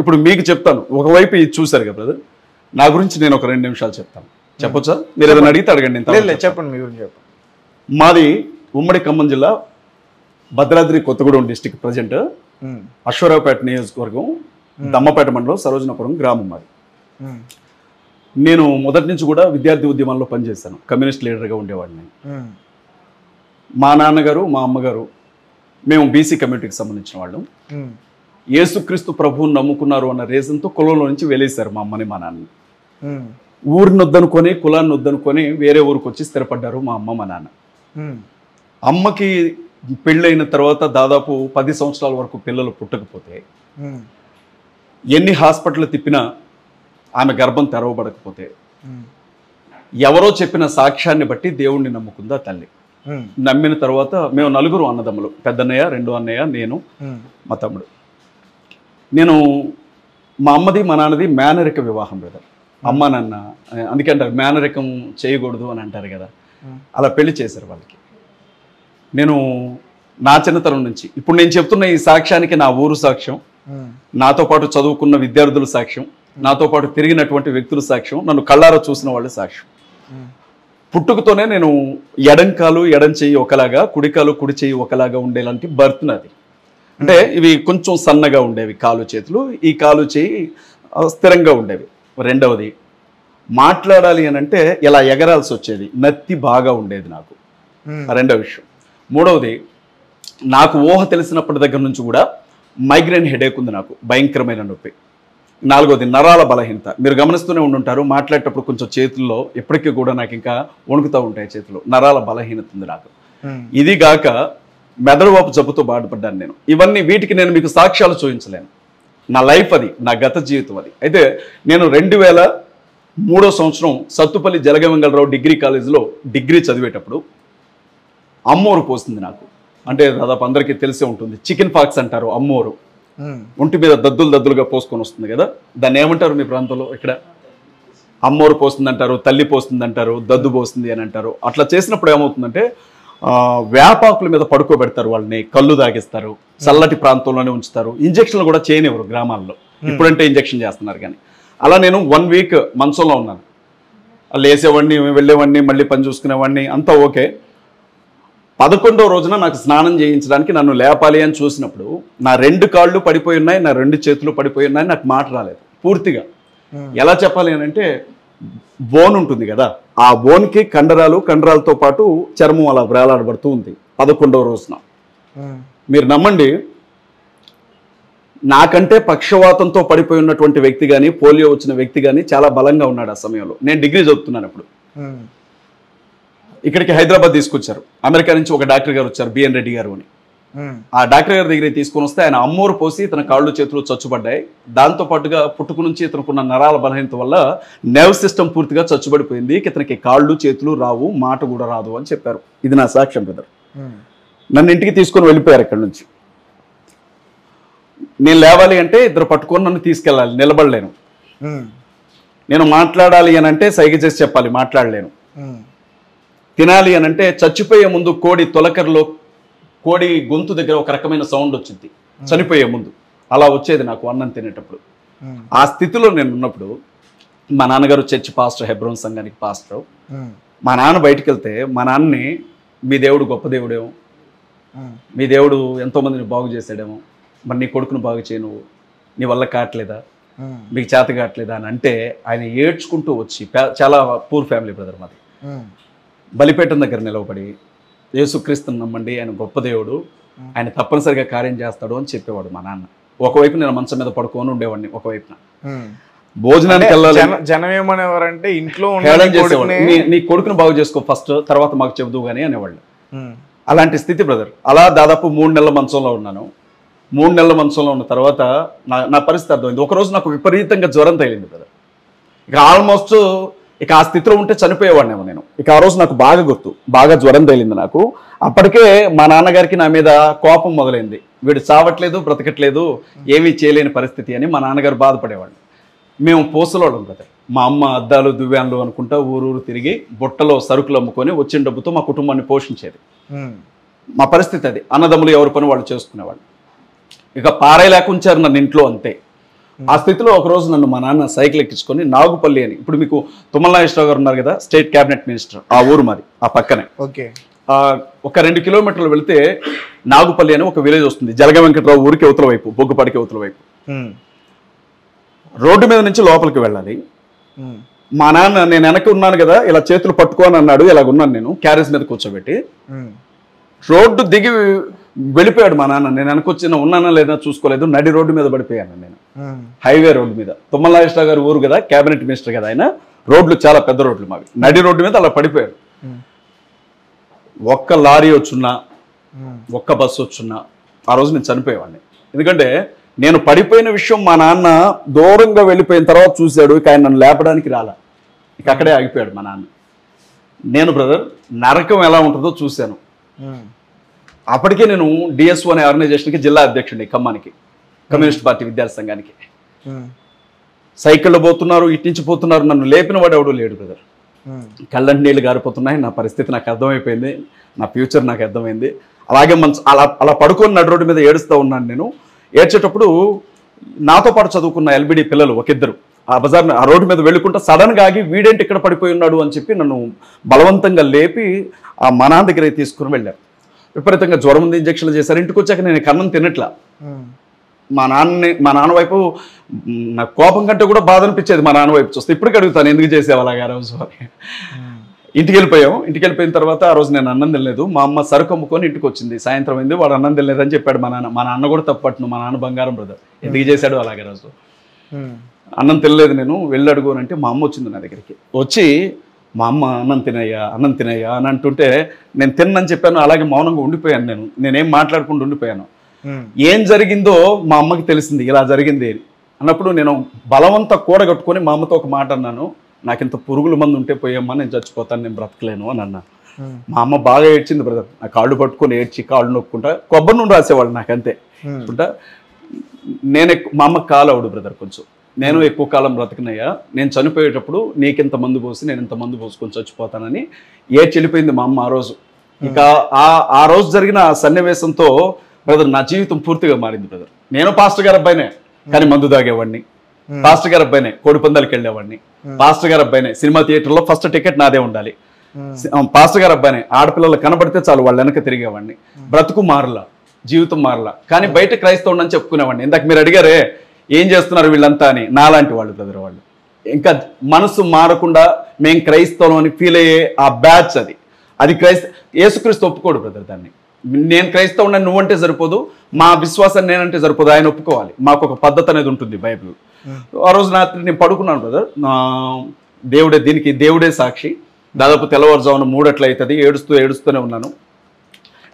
ఇప్పుడు మీకు చెప్తాను, ఒకవైపు ఇది చూసారు కదా బ్రదర్, నా గురించి నేను ఒక 2 నిమిషాలు చెప్తాను. చెప్పొచ్చా? మీరు ఏదైనా అడిగితే అడగండి. చెప్పండి, మీ గురించి చెప్పండి. మాది ఉమ్మడి ఖమ్మం జిల్లా భద్రాద్రి కొత్తగూడెం డిస్టిక్, ప్రజెంట్ అశ్వరావుపేట నియోజకవర్గం, దమ్మపేట మండలం, సరోజనపురం గ్రామం మాది. నేను మొదటి నుంచి కూడా విద్యార్థి ఉద్యమాల్లో పనిచేశాను, కమ్యూనిస్ట్ లీడర్గా ఉండేవాడిని. మా నాన్నగారు మా అమ్మగారు మేము బీసీ కమ్యూనిటీకి సంబంధించిన వాళ్ళం. యేసుక్రీస్తు ప్రభువుని నమ్ముకున్నారు అన్న రీజన్తో కులంలో నుంచి వెలేశారు మా అమ్మని మా నాన్న. ఊరిని వద్దనుకొని, కులాన్ని వద్దనుకొని వేరే ఊరికి వచ్చి స్థిరపడ్డారు మా అమ్మ మా నాన్న. అమ్మకి పెళ్ళైన తర్వాత దాదాపు 10 సంవత్సరాల వరకు పిల్లలు పుట్టకపోతే, ఎన్ని హాస్పిటల్ తిప్పినా ఆమె గర్భం తెరవబడకపోతే, ఎవరో చెప్పిన సాక్ష్యాన్ని బట్టి దేవుణ్ణి నమ్ముకుందా తల్లి. నమ్మిన తర్వాత మేము 4 అన్నదమ్ములు, పెద్దన్నయ్య, 2 అన్నయ్య, నేను, మా తమ్ముడు. నేను మా అమ్మది మా నాన్నది మేనరిక వివాహం కదా, అమ్మ నాన్న అందుకే అంటారు మేనరికం చేయకూడదు అని అంటారు కదా, అలా పెళ్లి చేశారు వాళ్ళకి. నేను నా చిన్నతనం నుంచి ఇప్పుడు నేను చెప్తున్న ఈ సాక్ష్యానికి నా ఊరు సాక్ష్యం, నాతో పాటు చదువుకున్న విద్యార్థుల సాక్ష్యం, నాతో పాటు తిరిగినటువంటి వ్యక్తుల సాక్ష్యం, నన్ను కళ్ళారా చూసిన వాళ్ళ సాక్ష్యం. పుట్టుకతోనే నేను ఎడం కాలు ఎడం చెయ్యి ఒకలాగా, కుడికాలు కుడి చెయ్యి ఒకలాగా ఉండేలాంటి బర్త్ నాది. అంటే ఇవి కొంచెం సన్నగా ఉండేవి కాలు చేతులు, ఈ కాలు చెయ్యి స్థిరంగా ఉండేవి. రెండవది, మాట్లాడాలి అని అంటే ఇలా ఎగరాల్సి వచ్చేది, నత్తి బాగా ఉండేది నాకు, రెండవ విషయం. మూడవది, నాకు ఊహ తెలిసినప్పటి దగ్గర నుంచి కూడా మైగ్రేన్ హెడేక్ ఉంది నాకు, భయంకరమైన నొప్పి. నాలుగవది, నరాల బలహీనత. మీరు గమనిస్తూనే ఉండుంటారు, మాట్లాడేటప్పుడు కొంచెం చేతుల్లో ఎప్పటికీ కూడా నాకు ఇంకా వణుకుతూ ఉంటాయి చేతులు, నరాల బలహీనత ఉంది నాకు. ఇది గాక మెదడువాపు జబ్బుతో బాధపడ్డాను నేను. ఇవన్నీ వీటికి నేను మీకు సాక్ష్యాలు చూపించలేను, నా లైఫ్ అది, నా గత జీవితం అది. అయితే నేను 2003 సంవత్సరం సత్తుపల్లి జలగమంగళరావు డిగ్రీ కాలేజీలో డిగ్రీ చదివేటప్పుడు అమ్మోరు పోసింది నాకు. అంటే దాదాపు అందరికీ తెలిసే ఉంటుంది, చికెన్ పాక్స్ అంటారు అమ్మోరు. ఒంటి మీద దద్దులుగా పోసుకొని వస్తుంది కదా, దాన్ని ఏమంటారు మీ ప్రాంతంలో? ఇక్కడ అమ్మోరు పోస్తుంది అంటారు, తల్లి పోస్తుంది అంటారు, దద్దు పోస్తుంది అని అంటారు. అట్లా చేసినప్పుడు ఏమవుతుందంటే వేపాకుల మీద పడుకోబెడతారు వాళ్ళని, కళ్ళు తాగిస్తారు, చల్లటి ప్రాంతంలోనే ఉంచుతారు, ఇంజక్షన్లు కూడా చేయనివ్వరు గ్రామాల్లో. ఇప్పుడంటే ఇంజక్షన్ చేస్తున్నారు కానీ. అలా నేను 1 వీక్ మంచంలో ఉన్నాను. లేసేవాడిని, వెళ్ళేవాడిని, మళ్ళీ పని చూసుకునేవాడిని, అంతా ఓకే. 11వ రోజున నాకు స్నానం చేయించడానికి నన్ను లేపాలి అని చూసినప్పుడు నా 2 కాళ్ళు పడిపోయి ఉన్నాయి, నా 2 చేతులు పడిపోయి ఉన్నాయి, నాకు మాట రాలేదు పూర్తిగా. ఎలా చెప్పాలి అని అంటే, బోన్ ఉంటుంది కదా, ఆ బోన్కి కండరాలతో పాటు చర్మం అలా వేలాడబడుతూ ఉంది 11వ రోజున. మీరు నమ్మండి, నాకంటే పక్షవాతంతో పడిపోయి ఉన్నటువంటి వ్యక్తి కానీ, పోలియో వచ్చిన వ్యక్తి కానీ చాలా బలంగా ఉన్నాడు ఆ సమయంలో. నేను డిగ్రీ చదువుతున్నాను అప్పుడు. ఇక్కడికి హైదరాబాద్ తీసుకొచ్చారు, అమెరికా నుంచి ఒక డాక్టర్ గారు వచ్చారు, బిఎన్ రెడ్డి గారు అని. ఆ డాక్టర్ గారి దగ్గరికి తీసుకొని వస్తే ఆయన అమ్మోరు పోసి తన కాళ్ళు చేతులు చచ్చుబడ్డాయి. దాంతో పాటుగా పుట్టుకు నుంచి ఇతనుకున్న నరాల బలహీనత వల్ల నర్వ్ సిస్టమ్ పూర్తిగా చచ్చుబడిపోయింది, ఇతనికి కాళ్ళు చేతులు రావు, మాట కూడా రాదు అని చెప్పారు. ఇది నా సాక్ష్యం బ్రదర్. నన్ను ఇంటికి తీసుకొని వెళ్ళిపోయారు ఇక్కడ నుంచి. నేను లేవాలి అంటే ఇద్దరు పట్టుకొని నన్ను తీసుకెళ్ళాలి, నిలబడలేను. నేను మాట్లాడాలి అని అంటే సైగ చేసి చెప్పాలి, మాట్లాడలేను. తినాలి అని అంటే చచ్చిపోయే ముందు కోడి గొంతు దగ్గర ఒక రకమైన సౌండ్ వచ్చింది చనిపోయే ముందు, అలా వచ్చేది నాకు అన్నం తినేటప్పుడు. ఆ స్థితిలో నేను ఉన్నప్పుడు మా నాన్నగారు చర్చి పాస్టర్, హెబ్రోన్ సంఘానికి పాస్టర్. మా నాన్న బయటికి వెళ్తే మా నాన్నని, మీ దేవుడు గొప్ప దేవుడేమో, మీ దేవుడు ఎంతోమందిని బాగు చేశాడేమో, మరి నీ కొడుకును బాగు చేయ, నువ్వు నీ వల్ల కావట్లేదా, మీకు చేత కావట్లేదా అని అంటే ఆయన ఏడ్చుకుంటూ వచ్చి, చాలా పూర్ ఫ్యామిలీ బ్రదర్ మాది, బలిపేటం దగ్గర నిలవబడి యేసుక్రీస్తుని నమ్మండి, ఆయన గొప్ప దేవుడు, ఆయన తప్పనిసరిగా కార్యం చేస్తాడు అని చెప్పేవాడు మా నాన్న. ఒకవైపు నేను మంచం మీద పడుకొని ఉండేవాడిని, ఒకవైపున భోజనానికి వెళ్ళాలి. జనం ఏమనేవారంటే, ఇంట్లో నీ కొడుకును బాగు చేసుకో ఫస్ట్, తర్వాత మాకు చెబుదు కానీ అనేవాళ్ళు. అలాంటి స్థితి బ్రదర్. అలా దాదాపు 3 నెలల మంచంలో ఉన్నాను. 3 నెలల మంచంలో ఉన్న తర్వాత నా పరిస్థితి అర్థమైంది. ఒకరోజు నాకు విపరీతంగా జ్వరం తగిలింది బ్రదర్. ఇక ఆల్మోస్ట్ ఆ స్థితిలో ఉంటే చనిపోయేవాడినేమో నేను. ఇక ఆ రోజు నాకు బాగా గుర్తు, బాగా జ్వరం తగిలింది నాకు. అప్పటికే మా నాన్నగారికి నా మీద కోపం మొదలైంది, వీడు చావట్లేదు, బ్రతకట్లేదు, ఏమీ చేయలేని పరిస్థితి అని మా నాన్నగారు బాధపడేవాళ్ళు. మేము పోసలోళ్ళం బ్రదర్. మా అమ్మ అద్దాలు దువ్యాన్లు అనుకుంటా ఊరూరు తిరిగి బుట్టలో సరుకులు అమ్ముకొని వచ్చిన డబ్బుతో మా కుటుంబాన్ని పోషించేది. మా పరిస్థితి అది. అన్నదమ్ములు ఎవరి పని వాళ్ళు చేసుకునేవాళ్ళు. ఇక పారేలాగా ఉంచారు నన్ను ఇంట్లో, అంతే. ఆ స్థితిలో ఒకరోజు నన్ను మా నాన్న సైకిల్ ఎక్కించుకొని నాగుపల్లి అని, ఇప్పుడు మీకు తుమ్మల నాగేశ్వరరావు గారు ఉన్నారు కదా, స్టేట్ క్యాబినెట్ మినిస్టర్, ఆ ఊరు మాది, ఆ పక్కనే. ఓకే. ఒక 2 కిలోమీటర్లు వెళితే నాగుపల్లి అని ఒక విలేజ్ వస్తుంది, జలగ వెంకటరావు ఊరికి అవతల వైపు, బొగ్గుపాడికి అవతల వైపు. రోడ్డు మీద నుంచి లోపలికి వెళ్ళాలి. మా నాన్న నేను వెనక ఉన్నాను కదా, ఇలా చేతులు పట్టుకోని అన్నాడు, ఇలాగున్నాను నేను, క్యారేజ్ మీద కూర్చోబెట్టి. రోడ్డు దిగి వెళ్ళిపోయాడు మా నాన్న. నేను వెనకొచ్చిన ఉన్నానా లేదా చూసుకోలేదు, నడి రోడ్డు మీద పడిపోయాను నేను, హైవే రోడ్డు మీద. తుమ్మల నాగేశ్వరరావు గారు ఊరు కదా, క్యాబినెట్ మినిస్టర్ కదా ఆయన, రోడ్లు చాలా పెద్ద రోడ్లు మావి, నడి రోడ్డు మీద అలా పడిపోయాడు. ఒక్క లారీ వచ్చున్నా, ఒక్క బస్సు వచ్చున్నా ఆ రోజు నేను చనిపోయేవాడిని. ఎందుకంటే నేను పడిపోయిన విషయం మా నాన్న దూరంగా వెళ్ళిపోయిన తర్వాత చూశాడు, ఇక ఆయన నన్ను లేపడానికి రాలా, ఇక అక్కడే ఆగిపోయాడు మా నాన్న. నేను బ్రదర్ నరకం ఎలా ఉంటుందో చూశాను. అప్పటికే నేను డిఎస్ఓ అనే ఆర్గనైజేషన్కి జిల్లా అధ్యక్షుడిని, ఖమ్మానికి, కమ్యూనిస్ట్ పార్టీ విద్యార్థి సంఘానికి. సైకిళ్ళు పోతున్నారు, ఇటు నుంచి పోతున్నారు, నన్ను లేపిన వాడు ఎవడూ లేడు బ్రదర్. కళ్ళంటి నీళ్ళు గారిపోతున్నాయి, నా పరిస్థితి నాకు అర్థమైపోయింది, నా ఫ్యూచర్ నాకు అర్థమైంది. అలాగే అలా పడుకొని నడు రోడ్డు మీద ఏడుస్తూ ఉన్నాను నేను. ఏడ్చేటప్పుడు నాతో పాటు చదువుకున్న ఎల్బిడి పిల్లలు ఒకిద్దరు ఆ రోడ్డు మీద వెళ్ళుకుంటా సడన్గా ఆగి, వీడేంటి ఇక్కడ పడిపోయి ఉన్నాడు అని చెప్పి నన్ను బలవంతంగా లేపి ఆ మా నాన్న దగ్గరికి తీసుకుని వెళ్ళారు. విపరీతంగా జ్వరం ఉంది, ఇంజక్షన్లు చేశారు. ఇంటికి వచ్చాక నేను కన్నం తినట్లా. మా నాన్న వైపు నాకు కోపం కంటే కూడా బాధ అనిపించేది మా నాన్న వైపు చూస్తే. ఇప్పటికి అడుగుతాను, ఎందుకు చేసేవా అలాగే ఆ రోజు. ఇంటికి వెళ్ళిపోయిన తర్వాత ఆ రోజు నేను అన్నం తినలేదు. మా అమ్మ సరుకు అమ్ముకొని ఇంటికి వచ్చింది, సాయంత్రం అయింది, వాడు అన్నం తినలేదని చెప్పాడు మా నాన్న. మా నాన్న కూడా తప్పట్ను, మా నాన్న బంగారం బ్రదర్, ఎందుకు చేశాడు అలాగే రోజు. అన్నం తినలేదు నేను, వెళ్ళి అడుగు అని అంటే మా అమ్మ వచ్చింది నా దగ్గరికి. వచ్చి మా అమ్మ అన్నం తినయ్యా అని అంటుంటే నేను తిన్నని చెప్పాను. అలాగే మౌనంగా ఉండిపోయాను. నేనేం మాట్లాడకుండా ఉండిపోయాను. ఏం జరిగిందో మా అమ్మకి తెలిసింది, ఇలా జరిగింది అన్నప్పుడు నేను బలవంత కూడగట్టుకొని మా అమ్మతో ఒక మాట అన్నాను, నాకు ఇంత పురుగుల మంది ఉంటే పోయమ్మా, నేను చచ్చిపోతాను, నేను బ్రతకలేను అని అన్నా. మా అమ్మ బాగా ఏడ్చింది బ్రదర్. నా కాళ్ళు పట్టుకొని ఏడ్చి కాళ్ళు నొక్కుంటా కొబ్బరి నూనె రాసేవాళ్ళు నాకంతే. మా అమ్మకి కాలు అవుడు బ్రదర్ కొంచెం, నేను ఎక్కువ కాలం బ్రతకనయ్యా, నేను చనిపోయేటప్పుడు నీకింత మందు పోసి నేను ఇంత మందు పోసుకొని చచ్చిపోతానని ఏడ్చి వెళ్ళిపోయింది మా అమ్మ ఆ రోజు. ఇక ఆ రోజు జరిగిన సన్నివేశంతో బ్రదర్ నా జీవితం పూర్తిగా మారింది బ్రదర్. నేను పాస్టర్ గారి అబ్బాయినే కానీ మందు తాగేవాడిని, పాస్టర్ గారి అబ్బాయినే కోడి పందాలకు వెళ్ళేవాడిని, పాస్టర్ గారి అబ్బాయినే సినిమా థియేటర్లో ఫస్ట్ టికెట్ నాదే ఉండాలి, పాస్టర్ గారి అబ్బాయినే ఆడపిల్లలు కనబడితే చాలు వాళ్ళ వెనక తిరిగేవాడిని. బ్రతుకు మారలా, జీవితం మారలా, కానీ బయట క్రైస్తవుడు అని చెప్పుకునేవాడిని. ఇందాక మీరు అడిగారే ఏం చేస్తున్నారు వీళ్ళంతా అని, నాలాంటి వాళ్ళు బ్రదర్ వాళ్ళు. ఇంకా మనసు మారకుండా మేము క్రైస్తవం అని ఫీల్ అయ్యే ఆ బ్యాచ్ అది యేసుక్రీస్తు ఒప్పుకోడు బ్రదర్ దాన్ని. నేను క్రైస్తవుని నువ్వంటే సరిపోదు, మా విశ్వాసాన్ని నేనంటే సరిపోదు, ఆయన ఒప్పుకోవాలి. మాకు ఒక పద్ధతి అనేది ఉంటుంది బైబిల్. ఆ రోజు రాత్రి నేను పడుకున్నాను బ్రదర్, దేవుడే సాక్షి. దాదాపు తెల్లవారుజామున 3 అవుతుంది, ఏడుస్తూనే ఉన్నాను.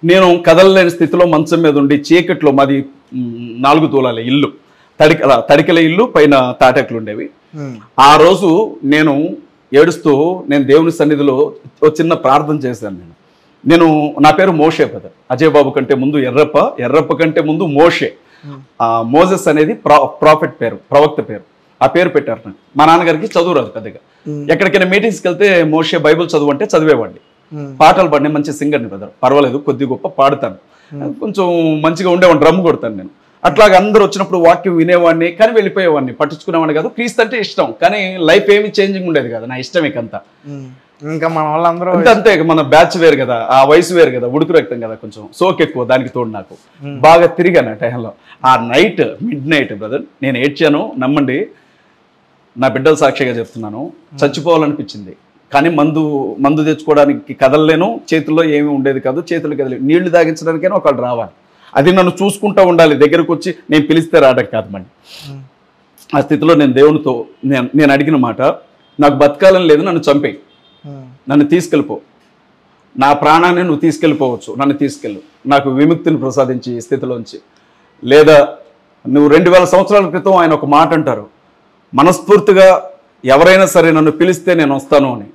నేను కదలలేని స్థితిలో మంచం మీద ఉండి చీకట్లో, మాది 4 తూలాల ఇల్లు, తడికెల ఇల్లు, పైన తాటాకులు ఉండేవి. ఆ రోజు నేను ఏడుస్తూ నేను దేవుని సన్నిధిలో ఒక చిన్న ప్రార్థన చేశాను. నా పేరు మోషే బ్రదర్. అజయ్ బాబు కంటే ముందు ఎర్రప్ప కంటే ముందు మోషే. మోజెస్ అనేది ప్రాఫెట్ పేరు, ప్రవక్త పేరు. ఆ పేరు పెట్టారు నాకు. మా నాన్నగారికి చదువు రాదు పెద్దగా. ఎక్కడికైనా మీటింగ్స్కి వెళ్తే మోషే బైబిల్ చదువు అంటే చదివేవాడిని. పాటలు పాడిన మంచి సింగర్ని బ్రదర్, పర్వాలేదు, కొద్ది గొప్ప పాడుతాను, కొంచెం మంచిగా ఉండేవాడిని, డ్రమ్ కొడతాను నేను. అట్లాగా అందరూ వచ్చినప్పుడు వాక్యం వినేవాడిని, కానీ వెళ్ళిపోయేవాడిని, పట్టించుకునేవాడిని కాదు. క్రీస్తు అంటే ఇష్టం, కానీ లైఫ్ ఏమి చేంజింగ్ ఉండేది కదా, నా ఇష్టం ఇకంతా. ఇంకా మన వాళ్ళందరూ అంతే, మన బ్యాచ్ వేరు కదా, ఆ వయసు వేరు కదా, ఉడుకు రక్తం కదా, కొంచెం సోక్ ఎక్కువ, దానికి తోడు నాకు బాగా తిరిగాను ఆ టైంలో. ఆ నైట్ మిడ్ బ్రదర్ నేను ఏడ్చాను, నమ్మండి, నా బిడ్డల సాక్షిగా చెప్తున్నాను, చచ్చిపోవాలనిపించింది. కానీ మందు తెచ్చుకోవడానికి కదలలేను, చేతుల్లో ఏమీ ఉండేది కాదు, చేతులు కదలేదు, నీళ్లు తాగించడానికైనా ఒకళ్ళు రావాలి, అది నన్ను చూసుకుంటూ ఉండాలి, దగ్గరకు వచ్చి నేను పిలిస్తే రావడం కాదు మళ్ళీ. ఆ స్థితిలో నేను దేవునితో నేను అడిగిన మాట, నాకు బతకాలని లేదు, నన్ను చంపేయి, నన్ను తీసుకెళ్ళిపో, నా ప్రాణాన్ని నువ్వు తీసుకెళ్ళిపోవచ్చు, నన్ను తీసుకెళ్ళు, నాకు విముక్తిని ప్రసాదించి ఈ స్థితిలోంచి. లేదా నువ్వు 2000 సంవత్సరాల క్రితం ఆయన ఒక మాట అంటారు, మనస్ఫూర్తిగా ఎవరైనా సరే నన్ను పిలిస్తే నేను వస్తాను అని.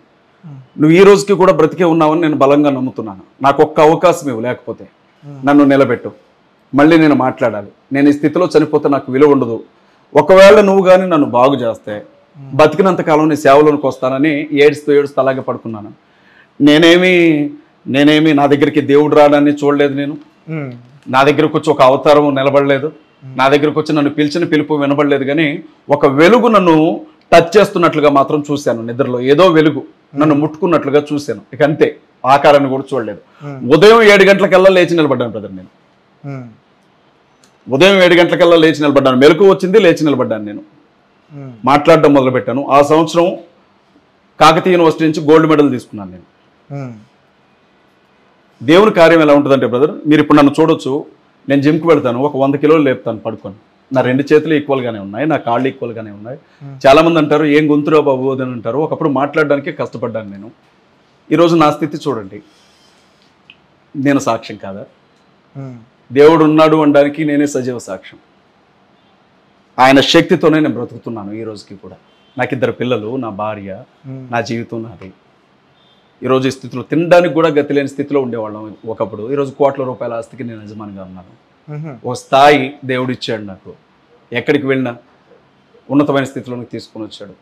నువ్వు ఈ రోజుకి కూడా బ్రతికే ఉన్నావని నేను బలంగా నమ్ముతున్నాను. నాకు ఒక్క అవకాశం ఇవ్వు, లేకపోతే నన్ను నిలబెట్టు, మళ్ళీ నేను మాట్లాడాలి. నేను ఈ స్థితిలో చనిపోతే నాకు విలువ ఉండదు. ఒకవేళ నువ్వు కానీ నన్ను బాగు చేస్తే బతికినంతకాలం నీ సేవలోనికి వస్తానని ఏడుస్తూ అలాగే పడుకున్నాను. నేనేమి నా దగ్గరికి దేవుడు రావడాన్ని చూడలేదు, నేను నా దగ్గరకు వచ్చి ఒక అవతారం నిలబడలేదు, నా దగ్గరకు వచ్చి నన్ను పిలిచిన పిలుపు వినబడలేదు, కానీ ఒక వెలుగు నన్ను టచ్ చేస్తున్నట్లుగా మాత్రం చూశాను. నిద్రలో ఏదో వెలుగు నన్ను ముట్టుకున్నట్లుగా చూశాను. ఇక అంతే, ఆకారాన్ని కూడా చూడలేదు. ఉదయం 7 గంటలకల్లా లేచి నిలబడ్డాను బ్రదర్. నేను ఉదయం 7 గంటలకల్లా లేచి నిలబడ్డాను. మెలకు వచ్చింది, లేచి నిలబడ్డాను. నేను మాట్లాడడం మొదలుపెట్టాను. ఆ సంవత్సరం కాకతీయ యూనివర్సిటీ నుంచి గోల్డ్ మెడల్ తీసుకున్నాను నేను. దేవుని కార్యం ఎలా ఉంటుందంటే బ్రదర్, మీరు ఇప్పుడు నన్ను చూడొచ్చు, నేను జిమ్కి వెళ్తాను, ఒక 100 కిలోలు లేపుతాను పడుకొని. నా 2 చేతులు ఈక్వల్గానే ఉన్నాయి, నా కాళ్ళు ఈక్వల్గానే ఉన్నాయి. చాలా మంది అంటారు ఏం గొంతురా బాబు అని అంటారు. ఒకప్పుడు మాట్లాడడానికి కష్టపడ్డాను నేను. ఈరోజు నా స్థితి చూడండి. నేను సాక్ష్యం కాదా? దేవుడు ఉన్నాడు అనడానికి నేనే సజీవ సాక్ష్యం. ఆయన శక్తితోనే నేను బ్రతుకుతున్నాను ఈ రోజుకి కూడా. నాకు 2 పిల్లలు, నా భార్య, నా జీవితం నాది. ఈరోజు ఈ స్థితిలో తినడానికి కూడా గతి లేని స్థితిలో ఉండేవాళ్ళం ఒకప్పుడు. ఈరోజు కోట్ల రూపాయల ఆస్తికి నేను యజమానిగా ఉన్నాను. ఒక స్థాయి దేవుడు ఇచ్చాడు నాకు. ఎక్కడికి వెళ్ళినా ఉన్నతమైన స్థితిలోకి తీసుకొని వచ్చాడు.